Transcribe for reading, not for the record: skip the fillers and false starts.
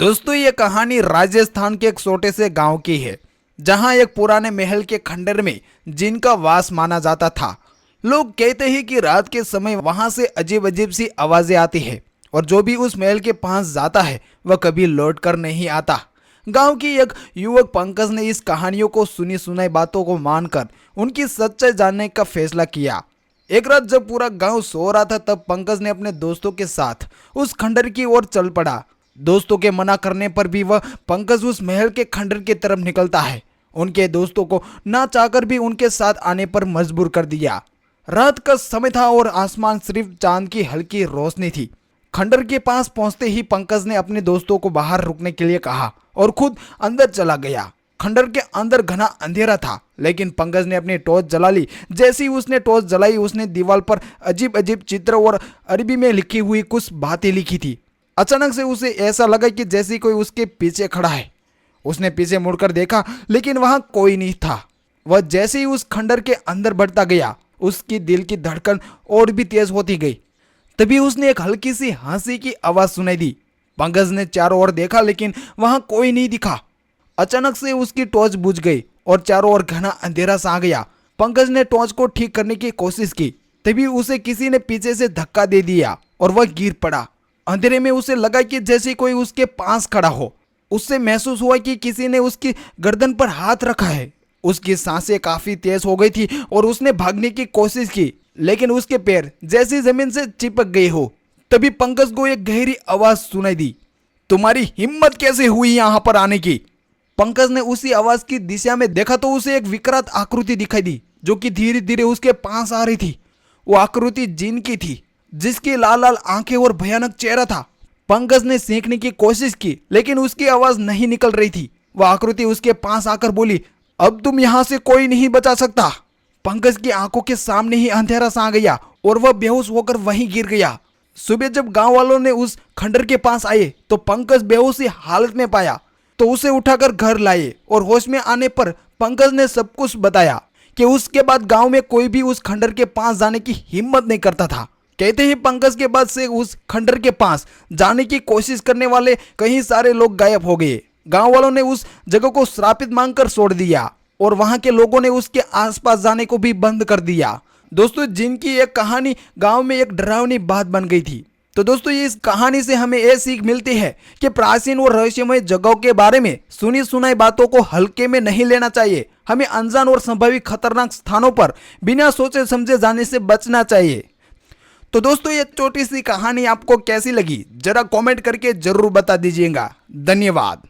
दोस्तों ये कहानी राजस्थान के एक छोटे से गांव की है, जहां एक पुराने महल के खंडर में जिन का वास माना जाता था। लोग कहते हैं कि रात के समय वहां से अजीब अजीब सी आवाजें आती है और जो भी उस महल के पास जाता है वह कभी लौट कर नहीं आता। गांव की एक युवक पंकज ने इस कहानियों को सुनी सुनाई बातों को मानकर उनकी सच्चाई जानने का फैसला किया। एक रात जब पूरा गांव सो रहा था तब पंकज ने अपने दोस्तों के साथ उस खंडर की ओर चल पड़ा। दोस्तों के मना करने पर भी वह पंकज उस महल के खंडर की तरफ निकलता है। उनके दोस्तों को ना चाहकर भी उनके साथ आने पर मजबूर कर दिया। रात का समय था और आसमान सिर्फ चांद की हल्की रोशनी थी। खंडर के पास पहुंचते ही पंकज ने अपने दोस्तों को बाहर रुकने के लिए कहा और खुद अंदर चला गया। खंडर के अंदर घना अंधेरा था, लेकिन पंकज ने अपनी टॉर्च जला ली। जैसे ही उसने टॉर्च जलाई उसने दीवार पर अजीब अजीब चित्र और अरबी में लिखी हुई कुछ बातें लिखी थी। अचानक से उसे ऐसा लगा कि जैसे कोई उसके पीछे खड़ा है। उसने पीछे मुड़कर देखा, लेकिन वहां कोई नहीं था। वह जैसे ही उस खंडर के अंदर बढ़ता गया उसकी दिल की धड़कन और भी तेज होती गई। तभी उसने एक हल्की सी हंसी की आवाज सुनाई दी। पंकज ने चारों ओर देखा, लेकिन वहां कोई नहीं दिखा। अचानक से उसकी टॉर्च बुझ गई और चारों ओर घना अंधेरा सा आ गया। पंकज ने टॉर्च को ठीक करने की कोशिश की, तभी उसे किसी ने पीछे से धक्का दे दिया और वह गिर पड़ा। अंधेरे में उसे लगा कि जैसे कोई उसके पास खड़ा हो। उससे महसूस हुआ कि किसी ने उसकी गर्दन पर हाथ रखा है। उसकी सांसें काफी तेज हो गई थी और उसने भागने की कोशिश की, लेकिन उसके पैर जैसी जमीन से चिपक गए हो। तभी पंकज को एक गहरी आवाज सुनाई दी, तुम्हारी हिम्मत कैसे हुई यहाँ पर आने की? पंकज ने उसी आवाज की दिशा में देखा तो उसे एक विकराल आकृति दिखाई दी, जो कि धीरे धीरे उसके पास आ रही थी। वो आकृति जिन की थी, जिसकी लाल लाल आंखें और भयानक चेहरा था। पंकज ने सीखने की कोशिश की, लेकिन उसकी आवाज नहीं निकल रही थी। वह आकृति उसके पास आकर बोली, अब तुम यहाँ से कोई नहीं बचा सकता। पंकज की आंखों के सामने ही अंधेरा सा आ गया और वह बेहोश होकर वहीं गिर गया। सुबह जब गांव वालों ने उस खंडर के पास आए तो पंकज बेहोशी हालत में पाया, तो उसे उठाकर घर लाए और होश में आने पर पंकज ने सब कुछ बताया कि उसके बाद गांव में कोई भी उस खंडर के पास जाने की हिम्मत नहीं करता था। कहते ही पंकज के बाद से उस खंडर के पास जाने की कोशिश करने वाले कई सारे लोग गायब हो गए। गांव वालों ने उस जगह को श्रापित मानकर छोड़ दिया और वहां के लोगों ने उसके आसपास जाने को भी बंद कर दिया। दोस्तों, जिनकी एक कहानी गांव में एक डरावनी बात बन गई थी। तो दोस्तों, ये इस कहानी से हमें यह सीख मिलती है कि प्राचीन और रहस्यमय जगहों के बारे में सुनी सुनाई बातों को हल्के में नहीं लेना चाहिए। हमें अनजान और संभावित खतरनाक स्थानों पर बिना सोचे समझे जाने से बचना चाहिए। तो दोस्तों, ये छोटी सी कहानी आपको कैसी लगी जरा कमेंट करके जरूर बता दीजिएगा। धन्यवाद।